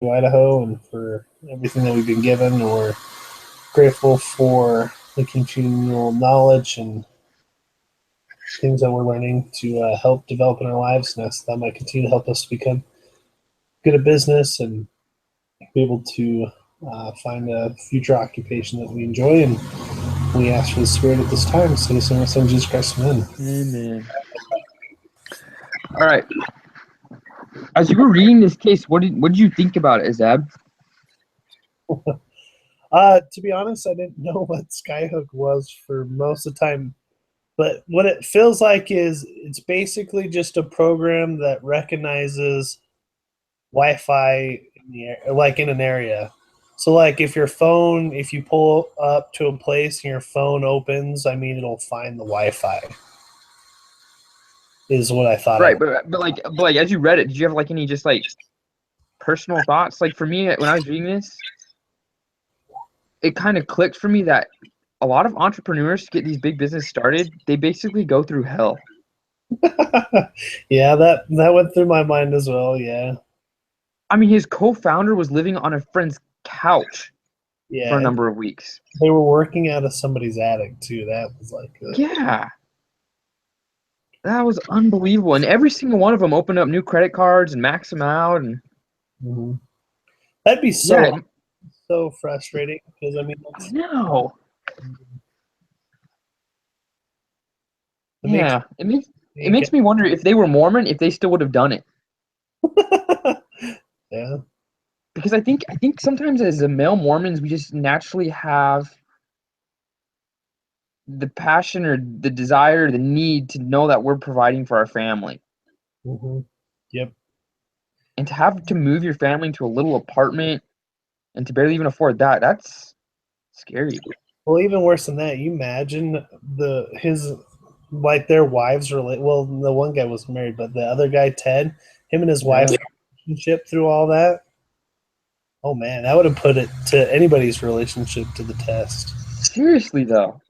Idaho and for everything that we've been given. We're grateful for the continual knowledge and things that we're learning to help develop in our lives, and that might continue to help us become good at business and be able to find a future occupation that we enjoy. And we ask for the Spirit at this time. So, in the Son, Jesus Christ, amen. Amen. All right. As you were reading this case, what did you think about it, Zab? To be honest, I didn't know what Skyhook was for most of the time. But what it feels like is it's basically just a program that recognizes Wi-Fi in an area. So like if you pull up to a place and your phone opens, it'll find the Wi-Fi. Is what I thought. Right, but as you read it, did you have like any just like personal thoughts? Like for me, when I was reading this, it kind of clicked for me that a lot of entrepreneurs to get these big business started, they basically go through hell. Yeah, that went through my mind as well. Yeah. I mean, his co-founder was living on a friend's couch for a Yeah, number of weeks. they were working out of somebody's attic too. That was like Yeah, that was unbelievable. And every single one of them opened up new credit cards and maxed them out. And mm-hmm. That'd be yeah, so frustrating because I know. it makes Yeah, it makes me wonder if they were Mormon, if they still would have done it. Yeah. Because I think sometimes as a male Mormons, we just naturally have the passion or the desire, the need to know that we're providing for our family. Mm-hmm. Yep. And to have to move your family into a little apartment and to barely even afford that, that's scary. Well, even worse than that, you imagine their wives were well, the one guy was married, but the other guy, Ted, him and his wife's relationship through all that. Oh man, that would have put it to anybody's relationship to the test. Seriously though.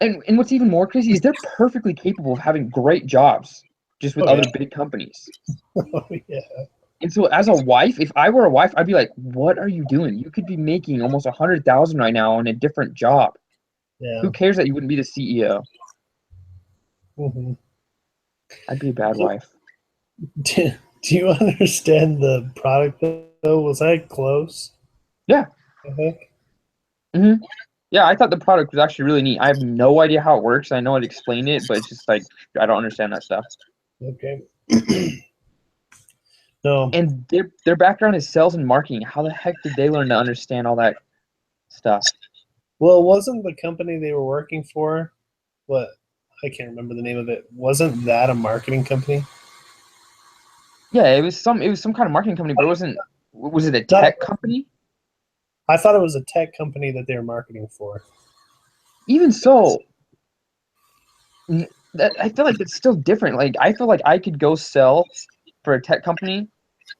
And what's even more crazy is they're perfectly capable of having great jobs just with other big companies. Oh yeah. And so as a wife, if I were a wife, I'd be like, what are you doing? You could be making almost 100,000 right now on a different job. Yeah. Who cares that you wouldn't be the CEO? Mm-hmm. I'd be a bad wife. Do you understand the product though? Was I close? Yeah. I think. Mm-hmm. Yeah, I thought the product was actually really neat. I have no idea how it works. I know I'd explain it, but it's just like I don't understand that stuff. Okay. No. And their background is sales and marketing. How the heck did they learn to understand all that stuff? Well, wasn't the company they were working for what I can't remember the name of it. Wasn't that a marketing company? Yeah, it was some kind of marketing company, but it wasn't. Was it a Not, tech company? I thought it was a tech company that they were marketing for. Even so, I feel like it's still different. Like I feel like I could go sell for a tech company,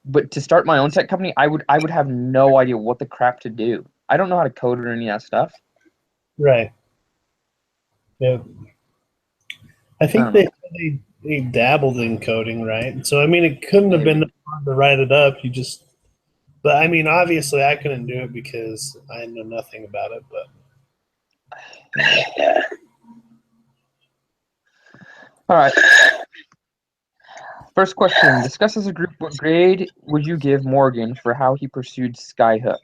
but to start my own tech company, I would have no idea what the crap to do. I don't know how to code or any of that stuff. Right. Yeah. I I think don't know. they dabbled in coding, right? So it couldn't have been Maybe. hard to write it up. But obviously I couldn't do it because I know nothing about it. But All right. First question. Discuss as a group what grade would you give Morgan for how he pursued Skyhook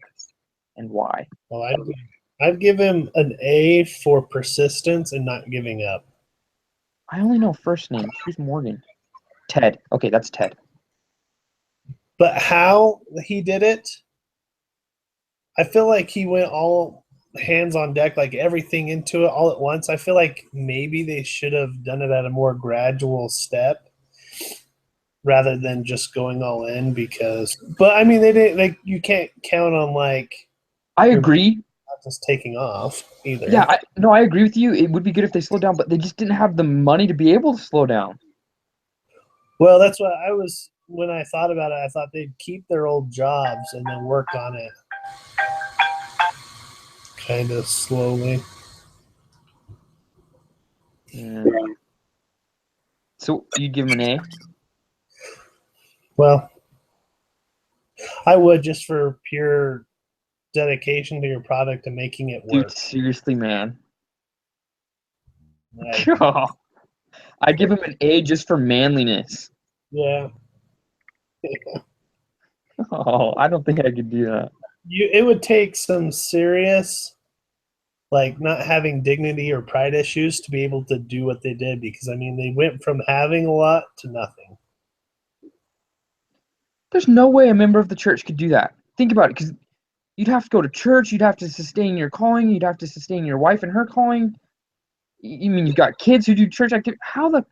and why? well, I'd give him an A for persistence and not giving up. I only know first names. Who's Morgan? Ted. Okay, that's Ted. But how he did it, I feel like he went all hands on deck, like everything into it all at once. I feel like maybe they should have done it at a more gradual step rather than just going all in but they didn't, like, you can't count on like I your agree. not just taking off either. Yeah, no, I agree with you. It would be good if they slowed down, but they just didn't have the money to be able to slow down. Well, that's what when I thought about it, I thought they'd keep their old jobs and then work on it kind of slowly. Yeah. So you give him an A? Well, I would, just for pure dedication to your product and making it Dude, work. seriously, man. I, I'd give him an A just for manliness. yeah, Oh, I don't think I could do that. it would take some serious, like, not having dignity or pride issues to be able to do what they did, because I mean they went from having a lot to nothing. There's no way a member of the church could do that. Think about it, because you'd have to go to church, you'd have to sustain your calling, you'd have to sustain your wife and her calling. You mean you've got kids who do church activity? How the?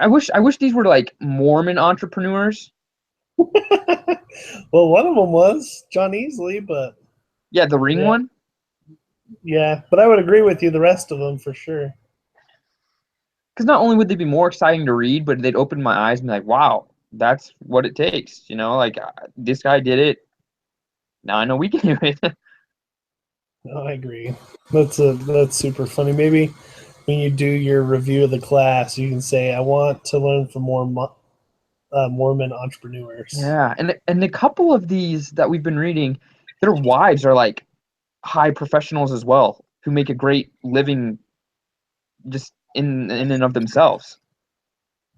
I wish these were like Mormon entrepreneurs. Well, one of them was John Easley, but Yeah, the ring yeah, one. yeah. But I would agree with you, the rest of them for sure. Because not only would they be more exciting to read, but they'd open my eyes and be like, wow, that's what it takes. You know, like this guy did it. Now I know we can do it. No, I agree. That's super funny. Maybe when you do your review of the class, you can say, "I want to learn from more Mormon entrepreneurs." Yeah, and a couple of these that we've been reading, their wives are like high professionals as well, who make a great living just in and of themselves.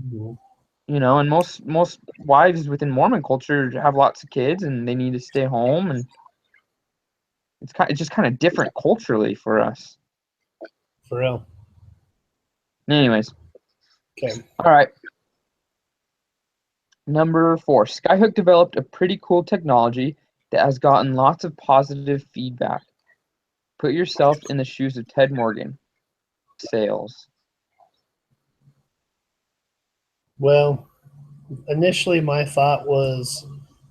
Mhm. You know, and most wives within Mormon culture have lots of kids and they need to stay home, and it's just kind of different culturally for us. For real. Anyways, Okay. all right. Number 4, Skyhook developed a pretty cool technology that has gotten lots of positive feedback. Put yourself in the shoes of Ted Morgan. Sales. Well, initially my thought was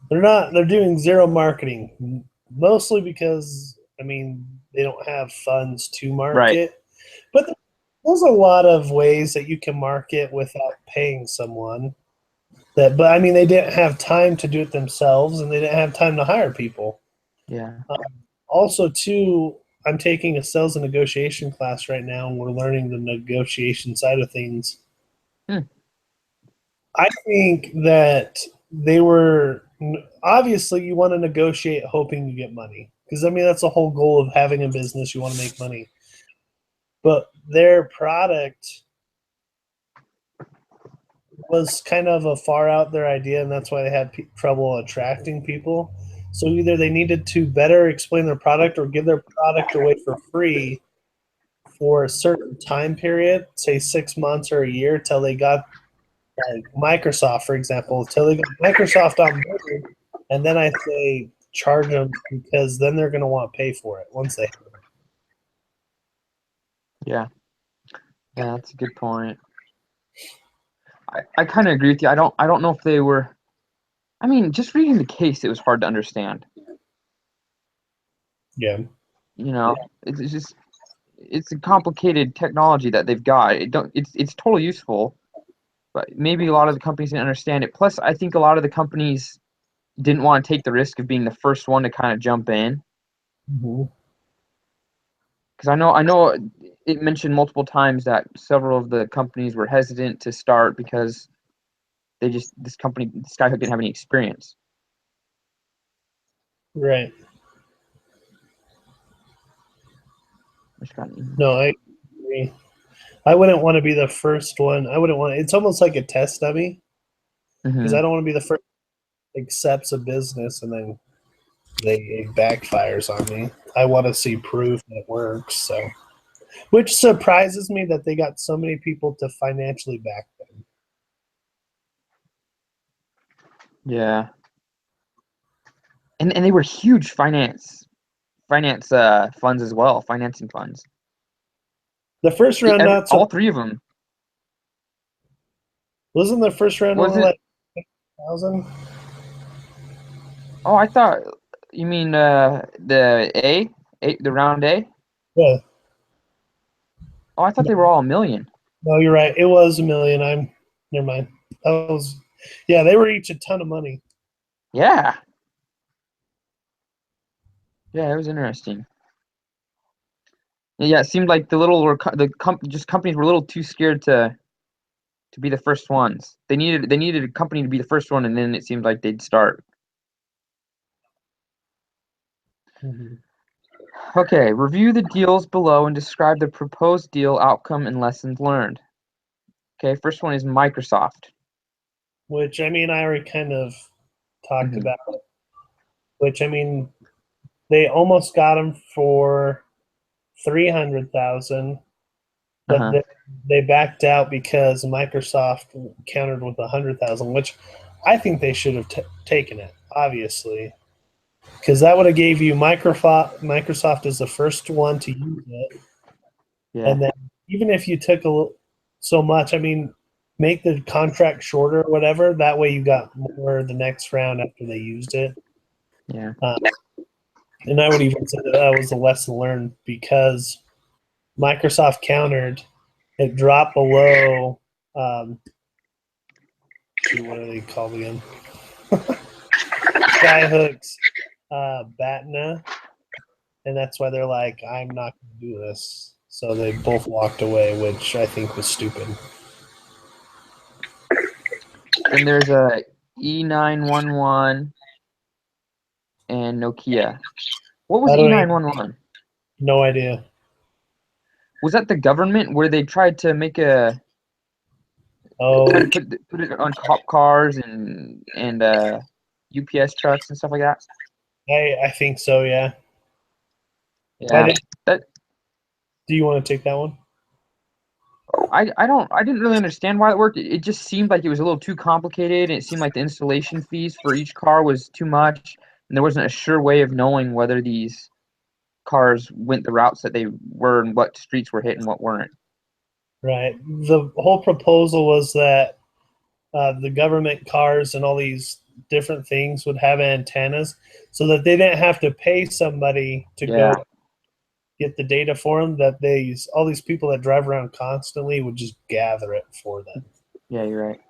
they're doing zero marketing, mostly because I mean they don't have funds to Right. market. But there's a lot of ways that you can market without paying someone. But I mean, they didn't have time to do it themselves, and they didn't have time to hire people. Yeah. Also, too, I'm taking a sales and negotiation class right now, and we're learning the negotiation side of things. Hmm. I think that they were obviously you want to negotiate hoping you get money, because I mean that's the whole goal of having a business. You want to make money, but their product was kind of a far out there idea, and that's why they had trouble attracting people. So either they needed to better explain their product or give their product away for free for a certain time period, say 6 months or a year, till they got like Microsoft, for example, till they got Microsoft on board, and then I say charge them, because then they're going to want to pay for it once they. Yeah. Yeah, that's a good point. I kind of agree with you. I don't know if they were. I mean, just reading the case, it was hard to understand. Yeah. You know, it's just it's a complicated technology that they've got. It's totally useful, but maybe a lot of the companies didn't understand it. Plus, I think a lot of the companies didn't want to take the risk of being the first one to kind of jump in. Mm-hmm. Because I know it mentioned multiple times that several of the companies were hesitant to start because Skyhook didn't have any experience. Right. Which got No, I agree. I wouldn't want to be the first one. I wouldn't want. It's almost like a test dummy, because mm-hmm. I don't want to be the first that accepts a business and then it backfires on me. I want to see proof that it works. So, which surprises me that they got so many people to financially back them. Yeah, and they were huge finance funds as well, financing funds. The first round, not so. All three of them. Wasn't the first round Was only it? like 1,000? Oh, I thought you mean the the round A. Yeah. Oh, I thought they were all a million. No, you're right. It was 1 million. I'm never mind. That was, yeah. They were each a ton of money. Yeah, yeah, it was interesting. Yeah, it seemed like just companies were a little too scared to be the first ones. They needed a company to be the first one, and then it seemed like they'd start. Mhm. Okay, review the deals below and describe the proposed deal outcome and lessons learned. Okay, first one is Microsoft. Which I mean, I already kind of talked Mhm. about. Which I mean, they almost got him for 300,000, but Uh-huh. they backed out because Microsoft countered with 100,000, which I think they should have taken it, obviously, because that would have gave you Microsoft is the first one to use it, Yeah. and then even if you took so much, I mean, make the contract shorter or whatever. That way, you got more the next round after they used it. Yeah. Uh, and I would even say that was a lesson learned because Microsoft countered. It dropped below. Um, what are they called again? Skyhooks, Batna, and that's why they're like, I'm not going to do this. So they both walked away, which I think was stupid. Then there's a E911 and Nokia. What was I don't even, E911? no idea. Was that the government where they tried to make a Oh, tried to put it on cop cars and UPS trucks and stuff like that? I think so. Yeah. Why Yeah. did? That Do you want to take that one? I didn't really understand why it worked. It just seemed like it was a little too complicated. It seemed like the installation fees for each car was too much, and there wasn't a sure way of knowing whether these cars went the routes that they were and what streets were hit and what weren't. Right. The whole proposal was that the government cars and all these different things would have antennas so that they didn't have to pay somebody to go Yeah, get the data for them, that all these people that drive around constantly would just gather it for them. yeah, you're right.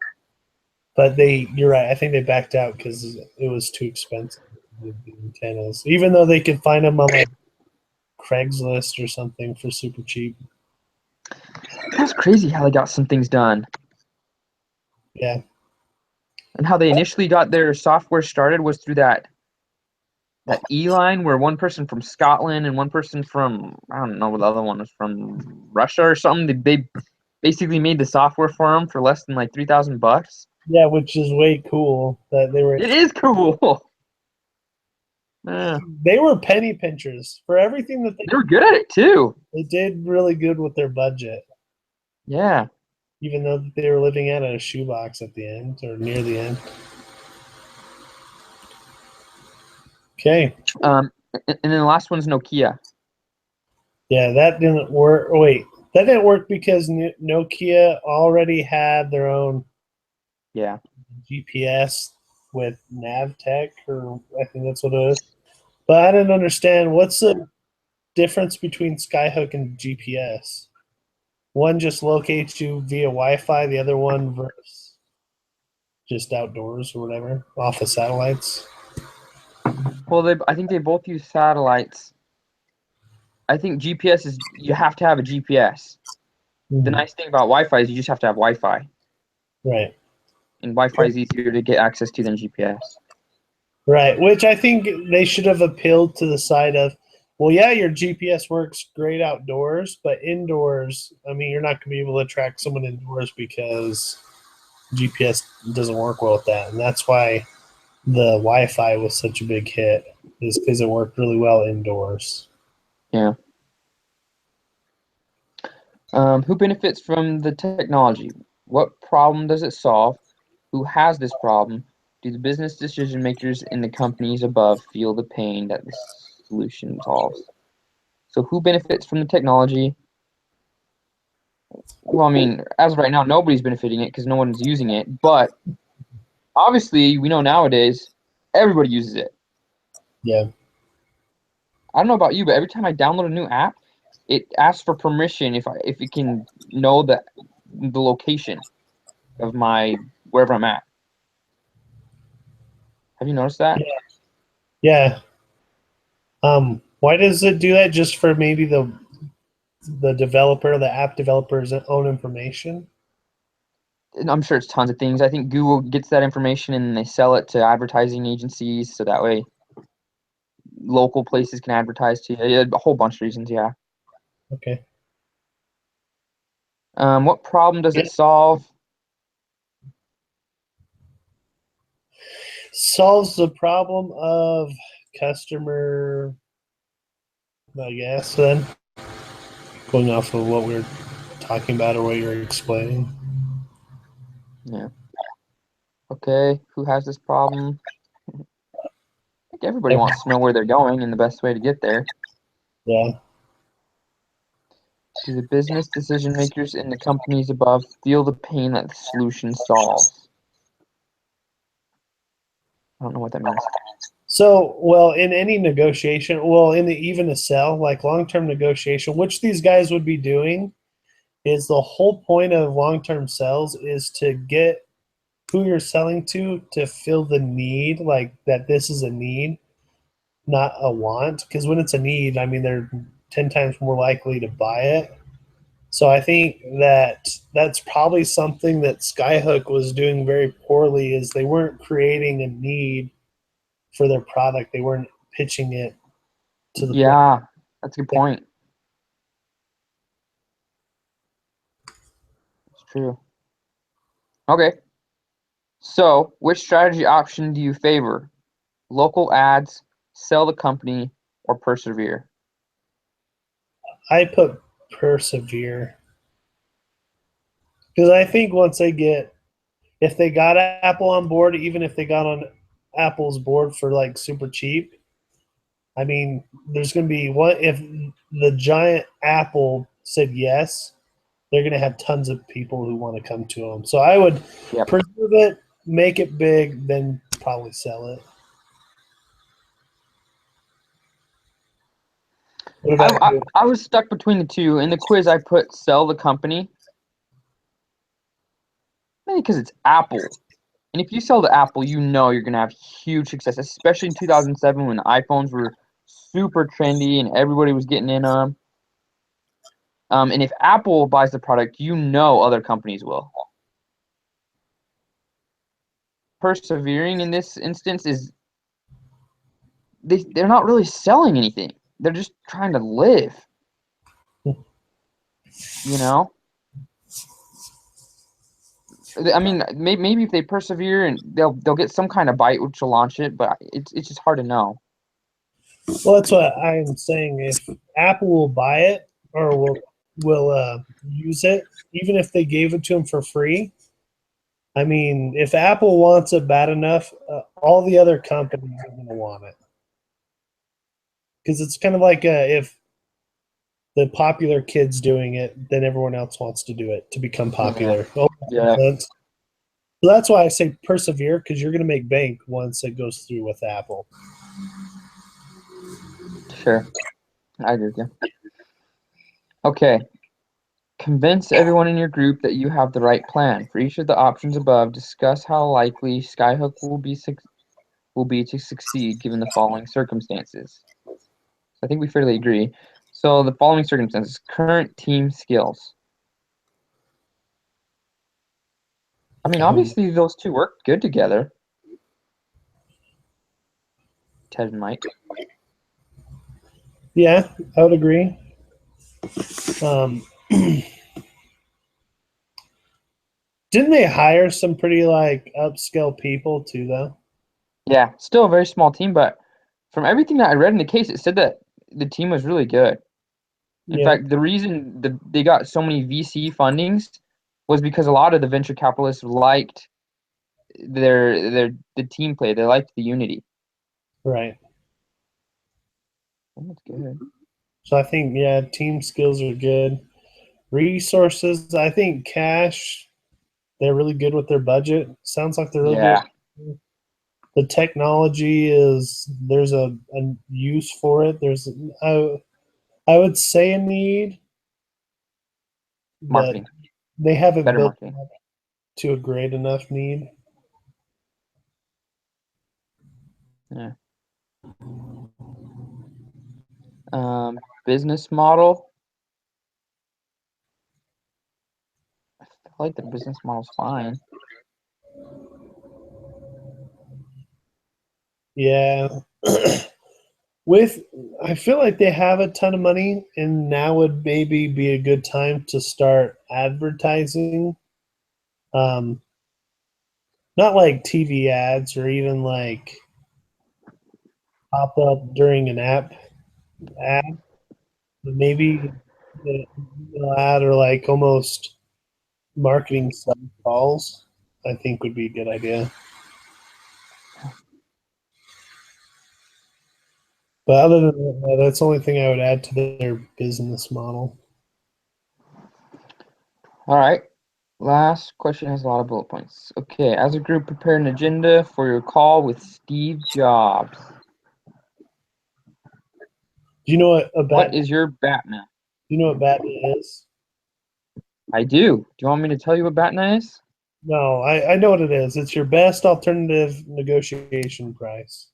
But you're right, I think they backed out because it was too expensive, the antennas, even though they could find them on like Craigslist or something for super cheap. That's crazy how they got some things done Yeah. and how they initially got their software started was through that E line where one person from Scotland and one person from I don't know what the other one was from Russia or something. They basically made the software for them for less than like $3,000. Yeah, which is way cool that It is cool. they were penny pinchers for everything that They were good at it too. they did really good with their budget, Yeah. even though they were living out of a shoebox at the end or near the end. Okay. And then the last one's Nokia. Yeah, that didn't work. Wait, that didn't work because Nokia already had their own Yeah. GPS with Navtech, or I think that's what it is. But I didn't understand what's the difference between Skyhook and GPS. One just locates you via Wi-Fi. The other one versus just outdoors or whatever off of satellites. Well, I think they both use satellites. I think GPS is you have to have a GPS. The Mm-hmm. nice thing about Wi-Fi is you just have to have Wi-Fi, Right. and Wi-Fi is easier to get access to than GPS. Right, which I think they should have appealed to the side of, well, yeah, your GPS works great outdoors, but indoors, I mean, you're not going to be able to track someone indoors because GPS doesn't work well with that. And that's why the Wi Fi was such a big hit, is because it worked really well indoors. Yeah. Who benefits from the technology? What problem does it solve? Who has this problem? Do the business decision makers in the companies above feel the pain that the solution solves? So, who benefits from the technology? Well, I mean, as of right now, nobody's benefiting it because no one's using it. But obviously, we know nowadays everybody uses it. Yeah. I don't know about you, but every time I download a new app, it asks for permission if it can know the location of my wherever I'm at. Have you noticed that? Yeah. Yeah. Why does it do that? Just for maybe the developer, the app developer's own information? And I'm sure it's tons of things. I think Google gets that information and they sell it to advertising agencies so that way local places can advertise to you. Yeah, a whole bunch of reasons, yeah. Okay. What problem does Yeah. it solve? Solves the problem of customer, I guess, then, going off of what we are talking about or what you're explaining. Yeah. Okay, who has this problem? I think everybody wants to know where they're going and the best way to get there. Yeah. Do the business decision makers in the companies above feel the pain that the solution solves? I don't know what that means. So, well, in any negotiation, well, even a sell, like long-term negotiation, which these guys would be doing, is the whole point of long-term sales is to get who you're selling to fill the need, like that this is a need, not a want. Because when it's a need, I mean, they're 10 times more likely to buy it. So I think that that's probably something that Skyhook was doing very poorly is they weren't creating a need for their product. They weren't pitching it to the point. Yeah, that's a good point. It's true. Okay. So, which strategy option do you favor? Local ads, sell the company, or persevere? I put persevere because I think once they get, if they got Apple on board, even if they got on Apple's board for like super cheap, I mean, there's going to be what if the giant Apple said yes, they're going to have tons of people who want to come to them. So I would Yep. preserve it, make it big, then probably sell it. What I, about I, you? I was stuck between the two. In the quiz, I put sell the company, mainly because it's Apple. And if you sell to Apple, you know you're going to have huge success, especially in 2007 when iPhones were super trendy and everybody was getting in on them. And if Apple buys the product, you know other companies will. Persevering in this instance is they're not really selling anything. They're just trying to live, you know? I mean, maybe if they persevere and they'll get some kind of bite which will launch it, but it's just hard to know. Well, that's what I'm saying. If Apple will buy it or will use it, even if they gave it to them for free, I mean, if Apple wants it bad enough, all the other companies are going to want it because it's kind of like if the popular kid's doing it, then everyone else wants to do it to become Yeah. popular. Oh, Yeah, so that's why I say persevere because you're going to make bank once it goes through with Apple. sure. I agree with you. Okay. Convince everyone in your group that you have the right plan. For each of the options above, discuss how likely Skyhook will be to succeed given the following circumstances. So I think we fairly agree. So the following circumstances: current team skills. I mean, obviously those two work good together. Ted and Mike. Yeah, I would agree. Um, didn't they hire some pretty like upscale people too, though? Yeah, still a very small team, but from everything that I read in the case, it said that the team was really good. In Yeah, fact, the reason they got so many VC fundings was because a lot of the venture capitalists liked the team play. They liked the unity. right. Oh, that's good. So I think yeah, team skills are good. Resources, I think cash. They're really good with their budget. Sounds like they're really good. Yeah, The technology is there's a use for it. I would say a need, but marketing, they haven't better built marketing. to a great enough need. Yeah. Business model. I feel like the business model's fine. Yeah. I feel like they have a ton of money, and now would maybe be a good time to start advertising. Um, Not like TV ads or even like pop up during an ad, but maybe an ad or like almost marketing side calls. I think would be a good idea. But other than that, that's the only thing I would add to their business model. All right. Last question has a lot of bullet points. Okay, as a group, prepare an agenda for your call with Steve Jobs. Do you know what a What is your Batman? Do you know what Batman is? I do. Do you want me to tell you what Batman is? No, I know what it is. It's your best alternative negotiation price.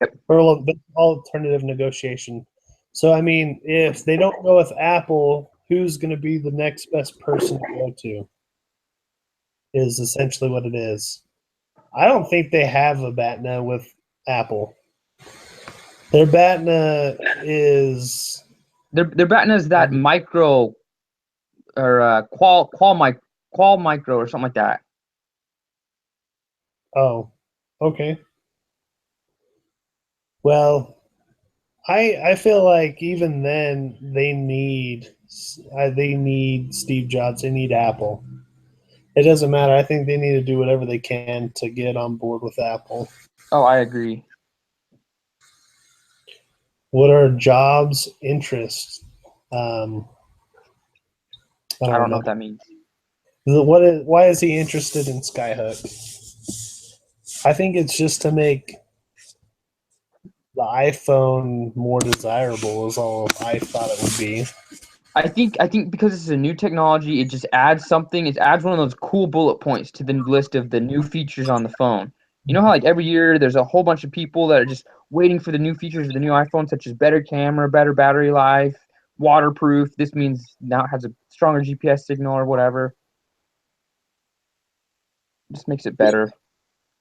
Yep. Or alternative negotiation. So, I mean, if they don't go with Apple, who's going to be the next best person to go to? Is essentially what it is. I don't think they have a BATNA with Apple. Their BATNA is Their Batman is that micro or qual micro or something like that. oh, okay. Well, I feel like even then they need Steve Jobs. They need Apple. It doesn't matter. I think they need to do whatever they can to get on board with Apple. Oh, I agree. What are Jobs' interests? I don't know what that means. Why is he interested in Skyhook? I think it's just to make the iPhone more desirable. Is all I thought it would be. I think because this is a new technology, it just adds something. It adds one of those cool bullet points to the list of the new features on the phone. You know how like every year there's a whole bunch of people that are just waiting for the new features of the new iPhone, such as better camera, better battery life, waterproof. This means now it has a stronger GPS signal or whatever. Just makes it better,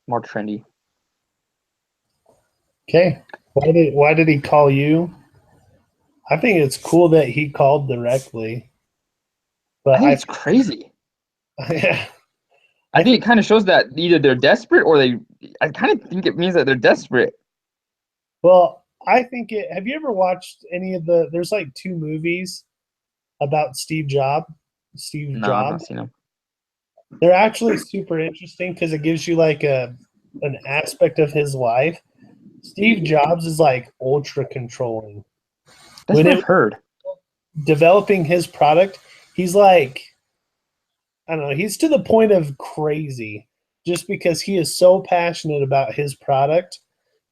more trendy. Okay. Why did he call you? I think it's cool that he called directly. I But think it's crazy. yeah. I think it kind of shows that either they're desperate or I kind of think it means that they're desperate. Well, I think it. Have you ever watched any of the? There's like 2 movies about Steve Jobs. Steve No, I've not Jobs. seen them. They're actually super interesting because it gives you like an aspect of his life. Steve Jobs is like ultra controlling. That's When what it I've heard. developing his product, he's like, I don't know, he's to the point of crazy just because he is so passionate about his product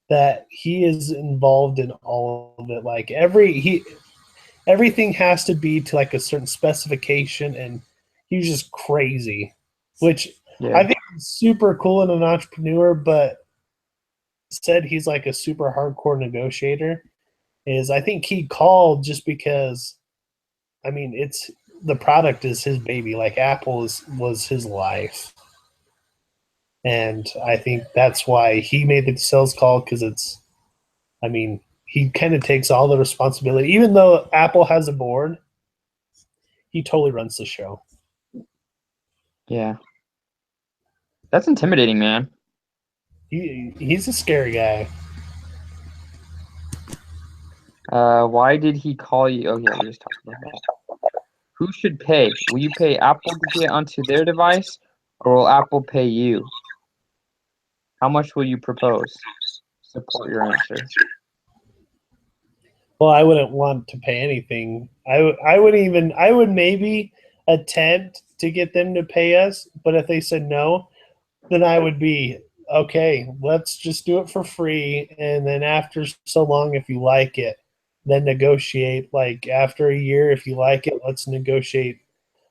that he is involved in all of it. Like everything has to be to like a certain specification, and he's just crazy, which I Yeah. think is super cool in an entrepreneur. But said he's like a super hardcore negotiator. Is I think he called just because, I mean, it's the product is his baby. Like Apple was his life, and I think that's why he made the sales call because it's. I mean, he kind of takes all the responsibility, even though Apple has a board. He totally runs the show. Yeah. That's intimidating, man. He's a scary guy. Why did he call you? Oh, yeah, we just talked about that. Who should pay? Will you pay Apple to get onto their device, or will Apple pay you? How much will you propose? Support your answer. Well, I wouldn't want to pay anything. I would maybe attempt to get them to pay us, but if they said no, then I would be okay. Let's just do it for free, and then after so long, if you like it, then negotiate. Like after a year, if you like it, let's negotiate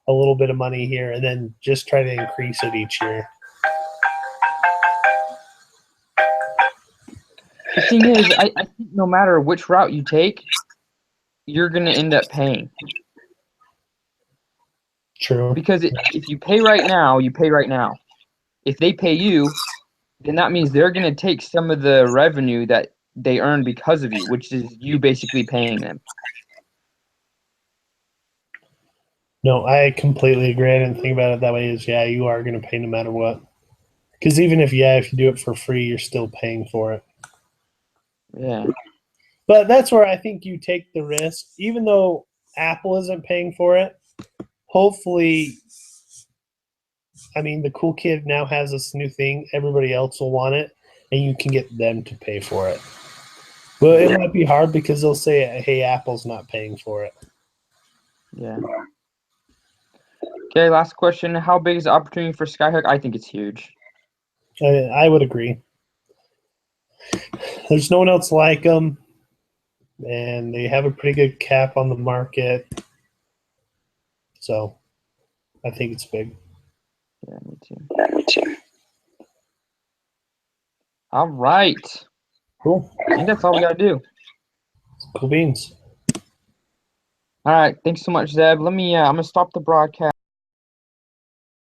a little bit of money here, and then just try to increase it each year. The thing is, I think no matter which route you take, you're going to end up paying. True. Because if you pay right now, you pay right now. If they pay you, then that means they're going to take some of the revenue that they earn because of you, which is you basically paying them. No, I completely agree. I didn't think about it that way. Is yeah, you are going to pay no matter what. Because even if if you do it for free, you're still paying for it. Yeah. But that's where I think you take the risk, even though Apple isn't paying for it. Hopefully, I mean, the cool kid now has this new thing. Everybody else will want it, and you can get them to pay for it. But it might be hard because they'll say, "Hey, Apple's not paying for it." Yeah. Okay, last question. How big is the opportunity for Skyhook? I think it's huge. I would agree. There's no one else like them, and they have a pretty good cap on the market. So I think it's big. Yeah, me too. All right. Cool. I think that's all we got to do. Cool beans. All right. Thanks so much, Zeb. I'm going to stop the broadcast.